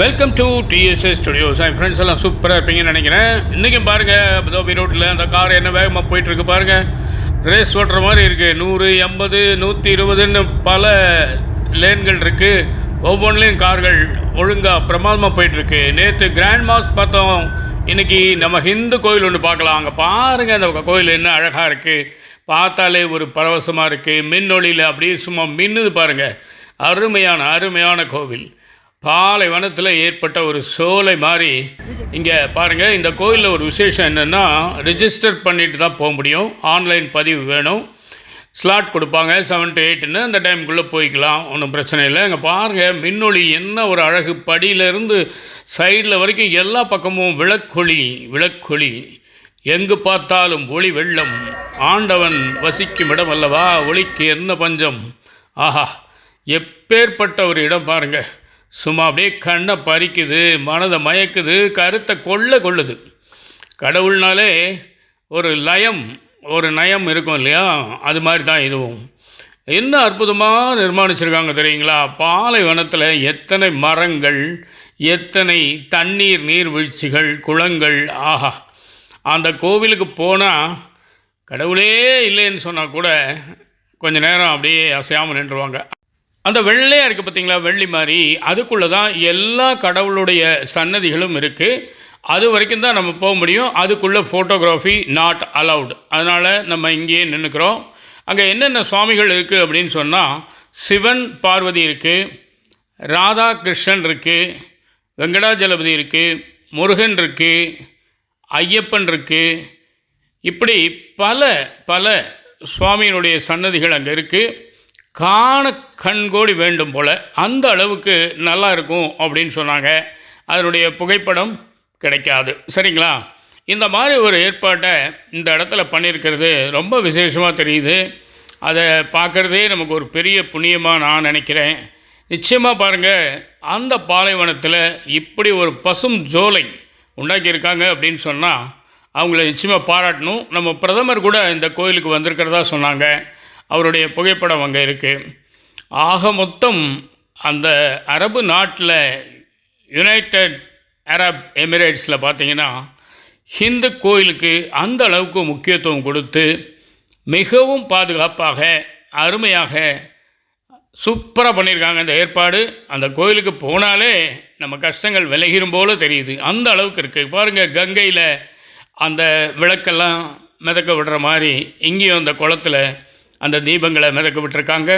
Welcome to TDS studios. N friends எல்லாம் சூப்பராக இருப்பீங்கன்னு நினைக்கிறேன். இன்றைக்கும் பாருங்கள், தோபி ரோட்டில் அந்த கார் என்ன வேகமாக போயிட்டுருக்கு பாருங்கள். ரேஸ் ஓட்டுற மாதிரி இருக்குது. 100, 80, 120ன்னு பல லேன்கள் இருக்குது. ஒவ்வொன்றிலையும் கார்கள் ஒழுங்காக பிரமாதமாக போயிட்டுருக்கு. நேற்று கிராண்ட் மாஸ் பார்த்தோம். இன்றைக்கி நம்ம ஹிந்து கோயில் ஒன்று பார்க்கலாம். அங்கே பாருங்கள், அந்த கோயில் என்ன அழகாக இருக்குது. பார்த்தாலே ஒரு பரவசமாக இருக்குது. மின்னொளியில் அப்படியே சும்மா மின்னுது பாருங்கள். அருமையான கோவில். பாலைவனத்தில் ஏற்பட்ட ஒரு சோலை மாதிரி இங்கே பாருங்கள். இந்த கோயிலில் ஒரு விசேஷம் என்னென்னா, ரிஜிஸ்டர் பண்ணிட்டு தான் போக முடியும். ஆன்லைன் பதிவு வேணும். ஸ்லாட் கொடுப்பாங்க 7 to 8ன்னு. அந்த டைமுக்குள்ளே போய்க்கலாம், ஒன்றும் பிரச்சனை இல்லை. இங்கே பாருங்கள், மின்னொளி என்ன ஒரு அழகு. படியிலேருந்து சைடில் வரைக்கும் எல்லா பக்கமும் விளக்கொளி. எங்கு பார்த்தாலும் ஒளி வெள்ளம். ஆண்டவன் வசிக்கும் இடம் அல்லவா, ஒளிக்கு என்ன பஞ்சம். ஆஹா, எப்பேற்பட்ட ஒரு இடம் பாருங்கள். சும்மா அப்படியே கண்ணை பறிக்குது, மனதை மயக்குது, கருத்தை கொள்ளுது. கடவுள்னாலே ஒரு நயம் இருக்கும் இல்லையா, அது மாதிரி தான் இதுவும். என்ன அற்புதமாக நிர்மாணிச்சிருக்காங்க தெரியுங்களா. பாலைவனத்தில் எத்தனை மரங்கள், எத்தனை நீர்வீழ்ச்சிகள், குளங்கள். ஆஹா, அந்த கோவிலுக்கு போனால் கடவுளே இல்லைன்னு சொன்னால் கூட கொஞ்சம் நேரம் அப்படியே அசையாமல் நின்றுவாங்க. அந்த வெள்ளையாக இருக்குது பார்த்தீங்களா, வெள்ளி மாதிரி. அதுக்குள்ளே தான் எல்லா கடவுளுடைய சன்னதிகளும் இருக்குது. அது வரைக்கும் தான் நம்ம போக முடியும். அதுக்குள்ளே ஃபோட்டோகிராஃபி நாட் அலவுட். அதனால் நம்ம இங்கேயே நின்றுக்கிறோம். அங்கே என்னென்ன சுவாமிகள் இருக்குது அப்படின்னு சொன்னால், சிவன் பார்வதி இருக்குது, ராதா கிருஷ்ணன் இருக்குது, வெங்கடாஜலபதி இருக்குது, முருகன் இருக்குது, ஐயப்பன் இருக்குது. இப்படி பல சுவாமியினுடைய சன்னதிகள் அங்கே இருக்குது. காண கண்கோடி வேண்டும் போல், அந்த அளவுக்கு நல்லா இருக்கும் அப்படின்னு சொன்னாங்க. அதனுடைய புகைப்படம் கிடைக்காது, சரிங்களா. இந்த மாதிரி ஒரு ஏற்பாட்டை இந்த இடத்துல பண்ணியிருக்கிறது ரொம்ப விசேஷமாக தெரியுது. அதை பார்க்குறதே நமக்கு ஒரு பெரிய புண்ணியமாக நான் நினைக்கிறேன். நிச்சயமாக பாருங்கள், அந்த பாலைவனத்தில் இப்படி ஒரு பசும் ஜோலை உண்டாக்கியிருக்காங்க அப்படின்னு சொன்னால் அவங்கள நிச்சயமாக பாராட்டணும். நம்ம பிரதமர் கூட இந்த கோயிலுக்கு வந்திருக்கிறதா சொன்னாங்க. அவருடைய புகைப்படம் அங்கே இருக்குது. ஆக மொத்தம் அந்த அரபு நாட்டில், யுனைடெட் அரப் எமிரேட்ஸில் பார்த்திங்கன்னா, ஹிந்து கோயிலுக்கு அந்த அளவுக்கு முக்கியத்துவம் கொடுத்து மிகவும் பாதுகாப்பாக அருமையாக சூப்பராக பண்ணியிருக்காங்க இந்த ஏற்பாடு. அந்த கோயிலுக்கு போனாலே நம்ம கஷ்டங்கள் விலகிரும் போல தெரியுது, அந்த அளவுக்கு இருக்குது. பாருங்கள், கங்கையில் அந்த விளக்கெல்லாம் மிதக்க விடுற மாதிரி இங்கேயும் அந்த குளத்தில் அந்த தீபங்களை மிதக்க விட்டுருக்காங்க.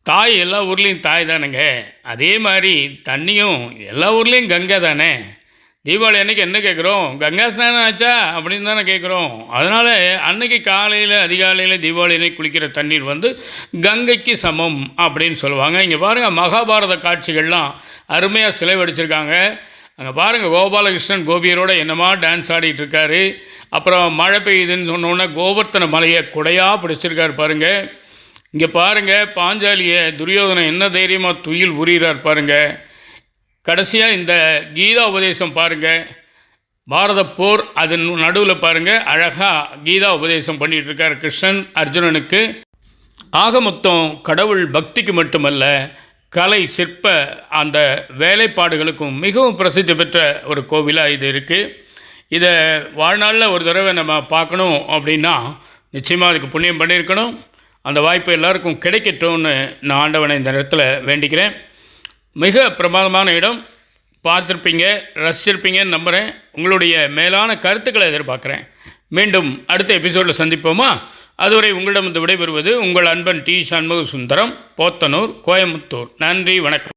தாய் எல்லா ஊர்லேயும் தாய் தானேங்க, அதே மாதிரி தண்ணியும் எல்லா ஊர்லேயும் கங்கை தானே. தீபாவளி அன்றைக்கி என்ன கேட்குறோம், கங்கா ஸ்நானம் ஆச்சா அப்படின்னு தானே கேட்குறோம். அதனால் அன்றைக்கி அதிகாலையில் தீபாவளி அன்றைக்கி குளிக்கிற தண்ணீர் கங்கைக்கு சமம் அப்படின்னு சொல்லுவாங்க. இங்கே பாருங்கள், மகாபாரத காட்சிகள்லாம் அருமையாக சிலை வடிச்சிருக்காங்க. அங்கே பாருங்கள், கோபாலகிருஷ்ணன் கோபியரோட என்னமா டான்ஸ் ஆடிட்டு இருக்காரு. அப்புறம் மழை பெய்யுதுன்னு சொன்னோன்னே கோவர்த்தன மலையை குடையாக பிடிச்சிருக்காரு பாருங்கள். இங்கே பாருங்கள், பாஞ்சாலியை துரியோதனன் என்ன தைரியமாக துயில் உரிகிறார் பாருங்கள். கடைசியாக இந்த கீதா உபதேசம் பாருங்கள், பாரத போர் அதன் நடுவில் பாருங்கள், அழகாக கீதா உபதேசம் பண்ணிகிட்ருக்கார் கிருஷ்ணன் அர்ஜுனனுக்கு. ஆக மொத்தம் கடவுள் பக்திக்கு மட்டுமல்ல, கலை சிற்ப அந்த வேலைப்பாடுகளுக்கும் மிகவும் பிரசித்தி பெற்ற ஒரு கோவிலாக இது இருக்குது. இதை வாழ்நாளில் ஒரு தடவை நம்ம பார்க்கணும் அப்படின்னா நிச்சயமாக அதுக்கு புண்ணியம் பண்ணியிருக்கணும். அந்த வாய்ப்பு எல்லாருக்கும் கிடைக்கட்டும்னு நான் ஆண்டவனை இந்த இடத்துல வேண்டிக்கிறேன். மிக பிரமாதமான இடம். பார்த்துருப்பீங்க, ரசிச்சிருப்பீங்கன்னு நம்புகிறேன். உங்களுடைய மேலான கருத்துக்களை எதிர்பார்க்குறேன். மீண்டும் அடுத்த எபிசோடில் சந்திப்போமா? அதுவரை உங்களிடம் விடைபெறுவது உங்கள் அன்பன் டி. சண்முக சுந்தரம், போத்தனூர், கோயம்புத்தூர். நன்றி, வணக்கம்.